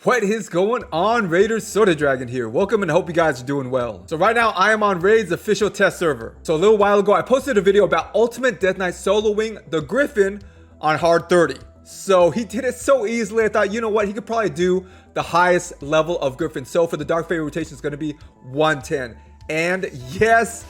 What is going on, Raiders? Soda Dragon here. Welcome and hope you guys are doing well. So right now I am on Raid's official test server. So a little while ago I posted a video about Ultimate Death Knight soloing the Griffin on hard 30. So he did it so easily. I thought, you know what, he could probably do the highest level of Griffin. So for the Dark Fairy rotation, it's going to be 110. And yes,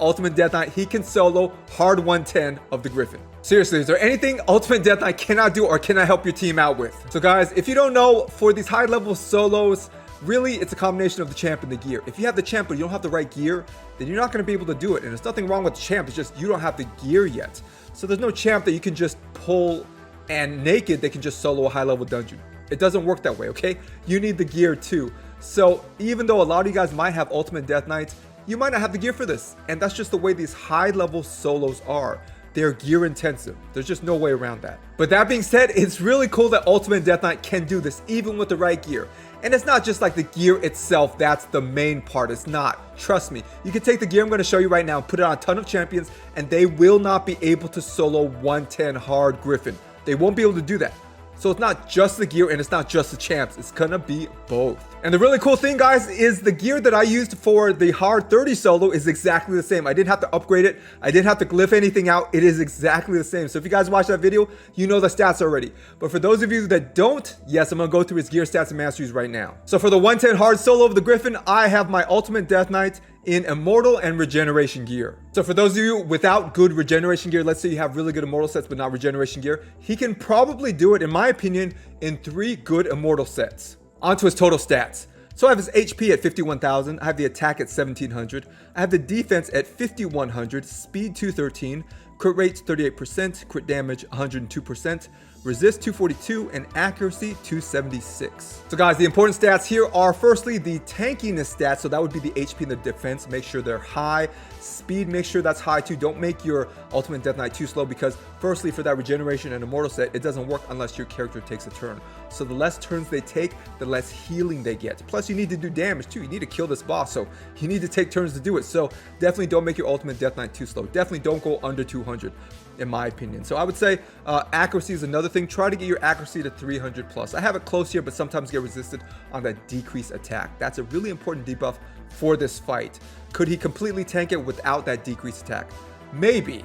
Ultimate Death Knight, he can solo hard 110 of the Griffin. Seriously, is there anything Ultimate Death Knight cannot do or can I help your team out with? So guys, if you don't know, for these high level solos, really it's a combination of the champ and the gear. If you have the champ but you don't have the right gear, then you're not going to be able to do it. And there's nothing wrong with the champ, it's just you don't have the gear yet. So there's no champ that you can just pull and naked they can just solo a high level dungeon. It doesn't work that way, okay? You need the gear too. So even though a lot of you guys might have Ultimate Death Knights, you might not have the gear for this. And that's just the way these high level solos are. They're gear intensive. There's just no way around that. But that being said, it's really cool that Ultimate Death Knight can do this even with the right gear. And it's not just like the gear itself that's the main part. It's not. Trust me. You can take the gear I'm going to show you right now and put it on a ton of champions and they will not be able to solo 110 hard Griffin. They won't be able to do that. So it's not just the gear and it's not just the champs. It's gonna be both. And the really cool thing, guys, is the gear that I used for the hard 30 solo is exactly the same. I didn't have to upgrade it. I didn't have to glyph anything out. It is exactly the same. So if you guys watch that video, you know the stats already. But for those of you that don't, yes, I'm gonna go through his gear stats and masteries right now. So for the 110 hard solo of the Griffin, I have my Ultimate Death Knight in Immortal and Regeneration gear. So for those of you without good Regeneration gear, let's say you have really good Immortal sets but not Regeneration gear, he can probably do it, in my opinion, in 3 good Immortal sets. Onto his total stats. So I have his HP at 51,000, I have the attack at 1,700, I have the defense at 5,100, speed 213, crit rate 38%, crit damage 102%, resist 242, and accuracy 276. So guys, the important stats here are firstly the tankiness stats. So that would be the HP and the defense. Make sure they're high. Speed, make sure that's high too. Don't make your Ultimate Death Knight too slow because firstly for that Regeneration and Immortal set, it doesn't work unless your character takes a turn. So the less turns they take, the less healing they get. Plus you need to do damage too. You need to kill this boss. So you need to take turns to do it. So definitely don't make your Ultimate Death Knight too slow. Definitely don't go under 200 in my opinion. So I would say accuracy is another thing. Try to get your accuracy to 300 plus. I have it close here, but sometimes get resisted on that decreased attack. That's a really important debuff for this fight. Could he completely tank it without that decreased attack? Maybe,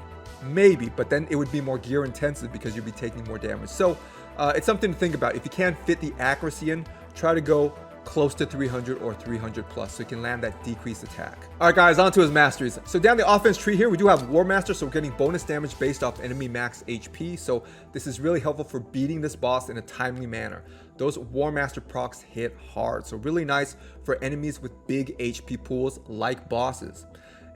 but then it would be more gear intensive because you'd be taking more damage. So it's something to think about. If you can't fit the accuracy in, try to go close to 300 or 300 plus so you can land that decreased attack. All right guys, on to his masteries. So down the offense tree here, we do have War Master, so we're getting bonus damage based off enemy max HP. So this is really helpful for beating this boss in a timely manner. Those War Master procs hit hard, so really nice for enemies with big HP pools like bosses.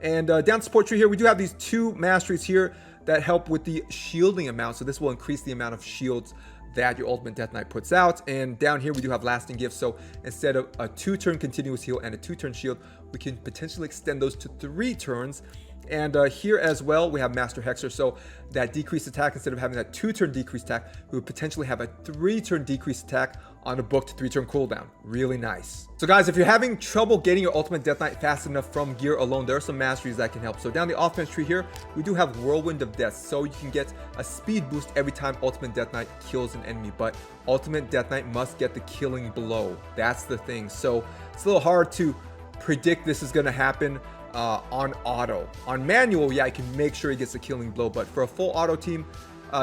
And down the support tree here, we do have these 2 masteries here that help with the shielding amount. So this will increase the amount of shields that your Ultimate Death Knight puts out. And down here we do have Lasting Gifts, so instead of a 2-turn continuous heal and a 2-turn shield, we can potentially extend those to 3 turns. And here as well we have Master Hexer, so that decreased attack, instead of having that 2-turn decreased attack, we would potentially have a 3-turn decreased attack on a booked 3-turn cooldown. Really nice. So guys, if you're having trouble getting your Ultimate Death Knight fast enough from gear alone, there are some masteries that can help. So down the offense tree here, we do have Whirlwind of Death, so you can get a speed boost every time Ultimate Death Knight kills an enemy, but Ultimate Death Knight must get the killing blow. That's the thing. So it's a little hard to predict this is going to happen on auto. On manual, yeah, I can make sure he gets a killing blow, but for a full auto team,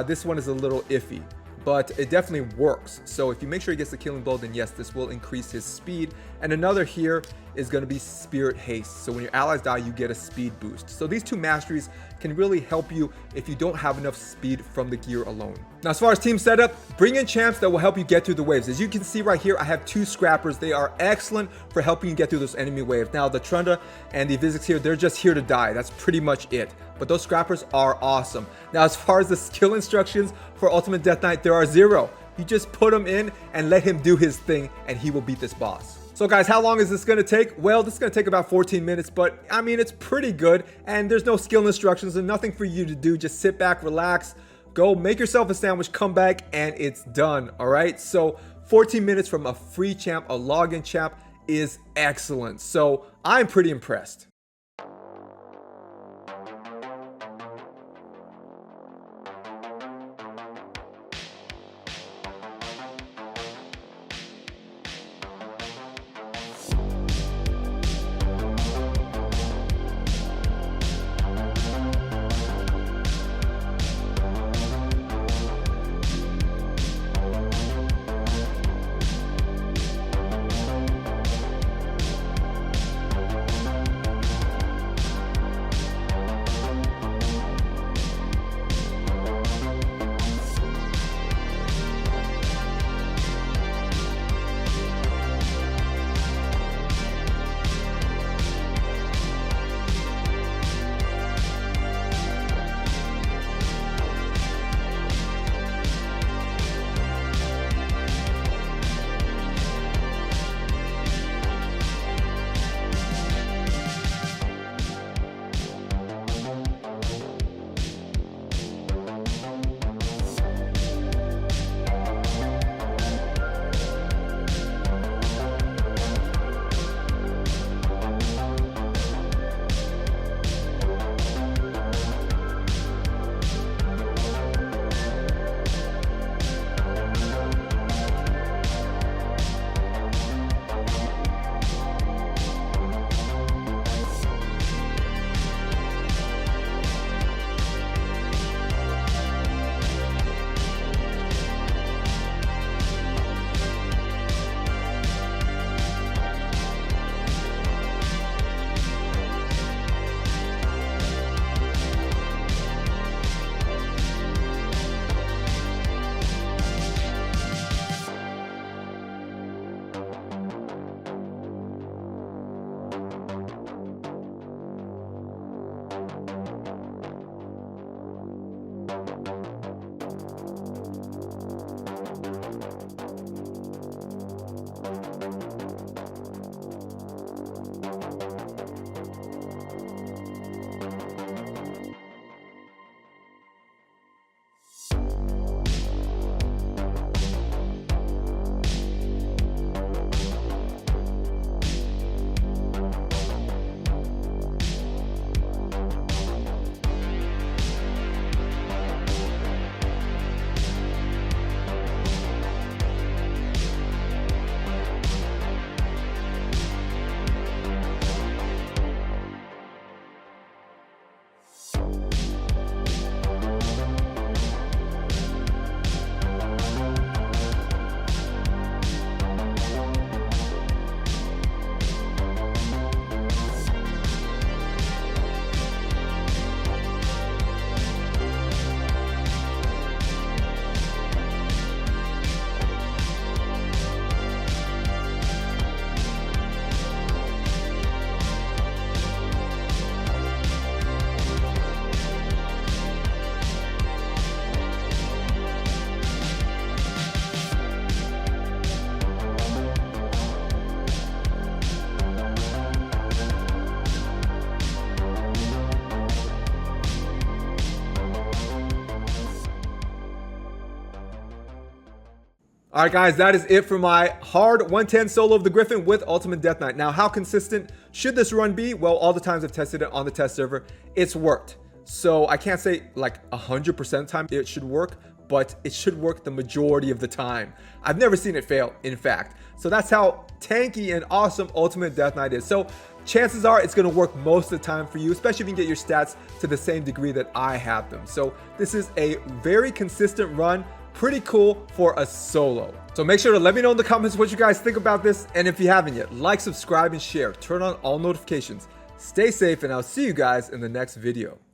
this one is a little iffy, but it definitely works. So if you make sure he gets the killing blow, then yes, this will increase his speed. And another here is going to be Spirit Haste, so when your allies die, you get a speed boost. So these 2 masteries can really help you if you don't have enough speed from the gear alone. Now as far as team setup, bring in champs that will help you get through the waves. As you can see right here, I have 2 scrappers. They are excellent for helping you get through those enemy waves. Now the Trunda and the Visix here, they're just here to die. That's pretty much it. But those scrappers are awesome. Now as far as the skill instructions for Ultimate Death Knight, there are 0. You just put him in and let him do his thing and he will beat this boss. So guys, how long is this going to take? Well, this is going to take about 14 minutes, but I mean, it's pretty good. And there's no skill instructions and nothing for you to do. Just sit back, relax, go make yourself a sandwich, come back, and it's done. All right. So 14 minutes from a free champ, a login champ, is excellent. So I'm pretty impressed. All right, guys, that is it for my hard 110 solo of the Griffin with Ultimate Death Knight. Now, how consistent should this run be? Well, all the times I've tested it on the test server, it's worked. So I can't say like 100% of the time it should work, but it should work the majority of the time. I've never seen it fail, in fact. So that's how tanky and awesome Ultimate Death Knight is. So chances are it's going to work most of the time for you, especially if you can get your stats to the same degree that I have them. So this is a very consistent run. Pretty cool for a solo. So make sure to let me know in the comments what you guys think about this. And if you haven't yet, like, subscribe, and share. Turn on all notifications. Stay safe, and I'll see you guys in the next video.